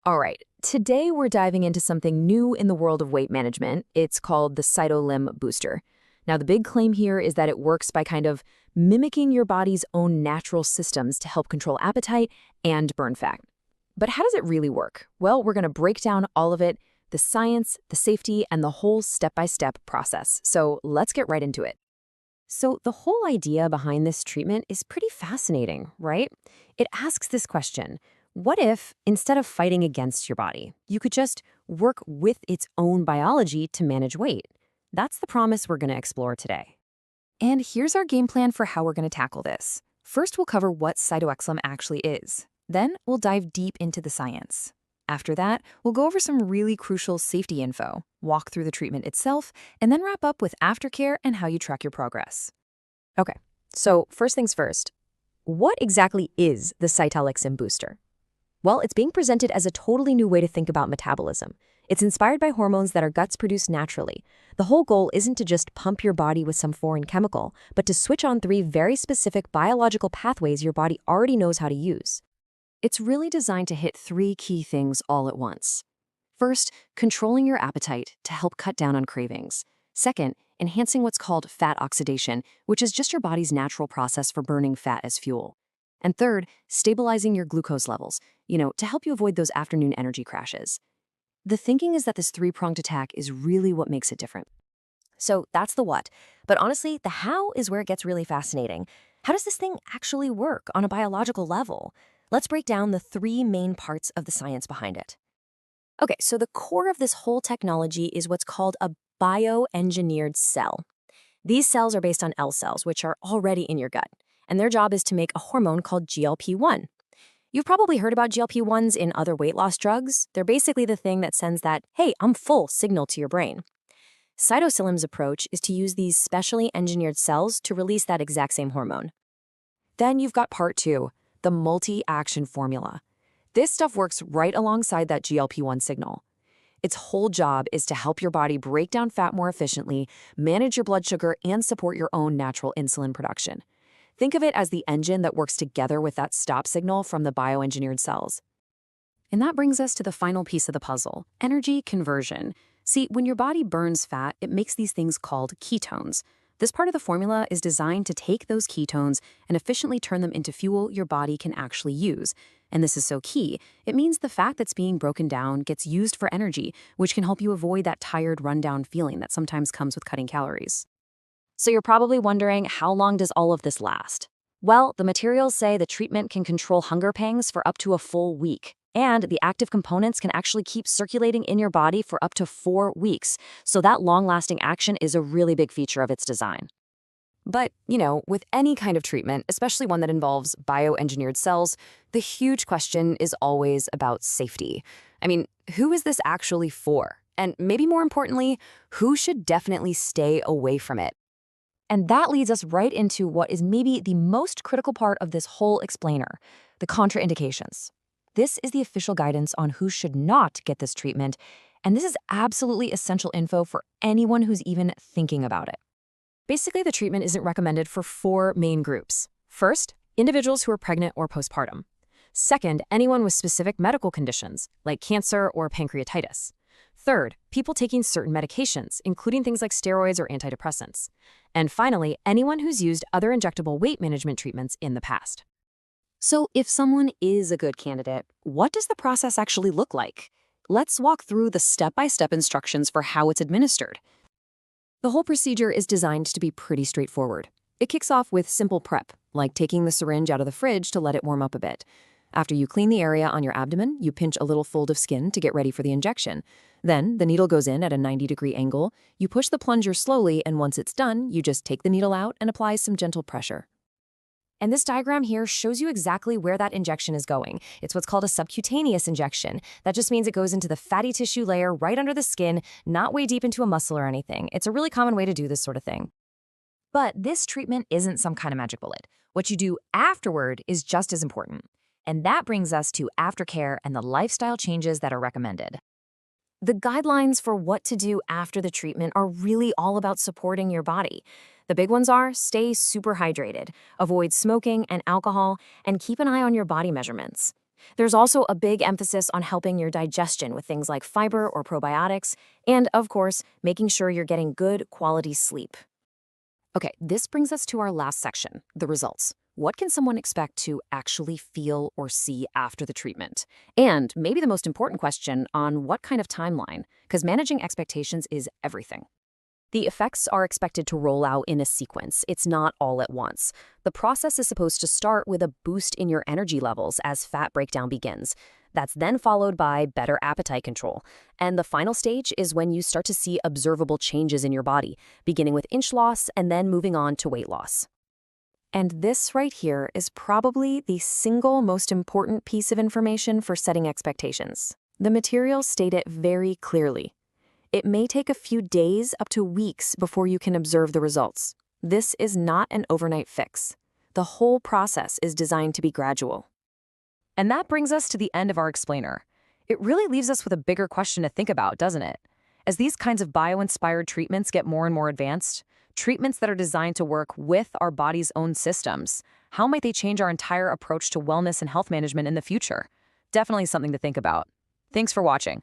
All right, today we're diving into something new in the world of weight management. It's called the CytoXlim Booster. Now, the big claim here is that it works by kind of mimicking your body's own natural systems to help control appetite and burn fat. But how does it really work? Well, we're going to break down all of it, the science, the safety, and the whole step-by-step process. So let's get right into it. So the whole idea behind this treatment is pretty fascinating, right? It asks this question: what if, instead of fighting against your body, you could just work with its own biology to manage weight? That's the promise we're going to explore today. And here's our game plan for how we're going to tackle this. First, we'll cover what CytoXlim actually is. Then, we'll dive deep into the science. After that, we'll go over some really crucial safety info, walk through the treatment itself, and then wrap up with aftercare and how you track your progress. Okay, so first things first, what exactly is the CytoXlim Booster? Well, it's being presented as a totally new way to think about metabolism. It's inspired by hormones that our guts produce naturally. The whole goal isn't to just pump your body with some foreign chemical, but to switch on 3 very specific biological pathways your body already knows how to use. It's really designed to hit 3 key things all at once. First, controlling your appetite to help cut down on cravings. Second, enhancing what's called fat oxidation, which is just your body's natural process for burning fat as fuel. And third, stabilizing your glucose levels, to help you avoid those afternoon energy crashes. The thinking is that this 3-pronged attack is really what makes it different. So that's the what. But honestly, the how is where it gets really fascinating. How does this thing actually work on a biological level? Let's break down the 3 main parts of the science behind it. Okay, so the core of this whole technology is what's called a bioengineered cell. These cells are based on L cells, which are already in your gut, and their job is to make a hormone called GLP-1. You've probably heard about GLP-1s in other weight loss drugs. They're basically the thing that sends that, hey, I'm full signal to your brain. CytoXlim's approach is to use these specially engineered cells to release that exact same hormone. Then you've got part 2, the multi-action formula. This stuff works right alongside that GLP-1 signal. Its whole job is to help your body break down fat more efficiently, manage your blood sugar, and support your own natural insulin production. Think of it as the engine that works together with that stop signal from the bioengineered cells. And that brings us to the final piece of the puzzle, energy conversion. See, when your body burns fat, it makes these things called ketones. This part of the formula is designed to take those ketones and efficiently turn them into fuel your body can actually use. And this is so key. It means the fat that's being broken down gets used for energy, which can help you avoid that tired, rundown feeling that sometimes comes with cutting calories. So you're probably wondering, how long does all of this last? Well, the materials say the treatment can control hunger pangs for up to a full week. And the active components can actually keep circulating in your body for up to 4 weeks. So that long-lasting action is a really big feature of its design. But, with any kind of treatment, especially one that involves bioengineered cells, the huge question is always about safety. I mean, who is this actually for? And maybe more importantly, who should definitely stay away from it? And that leads us right into what is maybe the most critical part of this whole explainer, the contraindications. This is the official guidance on who should not get this treatment, and this is absolutely essential info for anyone who's even thinking about it. Basically, the treatment isn't recommended for 4 main groups. First, individuals who are pregnant or postpartum. Second, anyone with specific medical conditions, like cancer or pancreatitis. Third, people taking certain medications, including things like steroids or antidepressants. And finally, anyone who's used other injectable weight management treatments in the past. So if someone is a good candidate, what does the process actually look like? Let's walk through the step-by-step instructions for how it's administered. The whole procedure is designed to be pretty straightforward. It kicks off with simple prep, like taking the syringe out of the fridge to let it warm up a bit. After you clean the area on your abdomen, you pinch a little fold of skin to get ready for the injection. Then, the needle goes in at a 90-degree angle, you push the plunger slowly, and once it's done, you just take the needle out and apply some gentle pressure. And this diagram here shows you exactly where that injection is going. It's what's called a subcutaneous injection. That just means it goes into the fatty tissue layer right under the skin, not way deep into a muscle or anything. It's a really common way to do this sort of thing. But this treatment isn't some kind of magic bullet. What you do afterward is just as important. And that brings us to aftercare and the lifestyle changes that are recommended. The guidelines for what to do after the treatment are really all about supporting your body. The big ones are stay super hydrated, avoid smoking and alcohol, and keep an eye on your body measurements. There's also a big emphasis on helping your digestion with things like fiber or probiotics, and of course, making sure you're getting good quality sleep. Okay, this brings us to our last section, the results. What can someone expect to actually feel or see after the treatment? And maybe the most important question, on what kind of timeline? Because managing expectations is everything. The effects are expected to roll out in a sequence. It's not all at once. The process is supposed to start with a boost in your energy levels as fat breakdown begins. That's then followed by better appetite control. And the final stage is when you start to see observable changes in your body, beginning with inch loss and then moving on to weight loss. And this right here is probably the single most important piece of information for setting expectations. The materials state it very clearly. It may take a few days up to weeks before you can observe the results. This is not an overnight fix. The whole process is designed to be gradual. And that brings us to the end of our explainer. It really leaves us with a bigger question to think about, doesn't it? As these kinds of bio-inspired treatments get more and more advanced, treatments that are designed to work with our body's own systems, how might they change our entire approach to wellness and health management in the future? Definitely something to think about. Thanks for watching.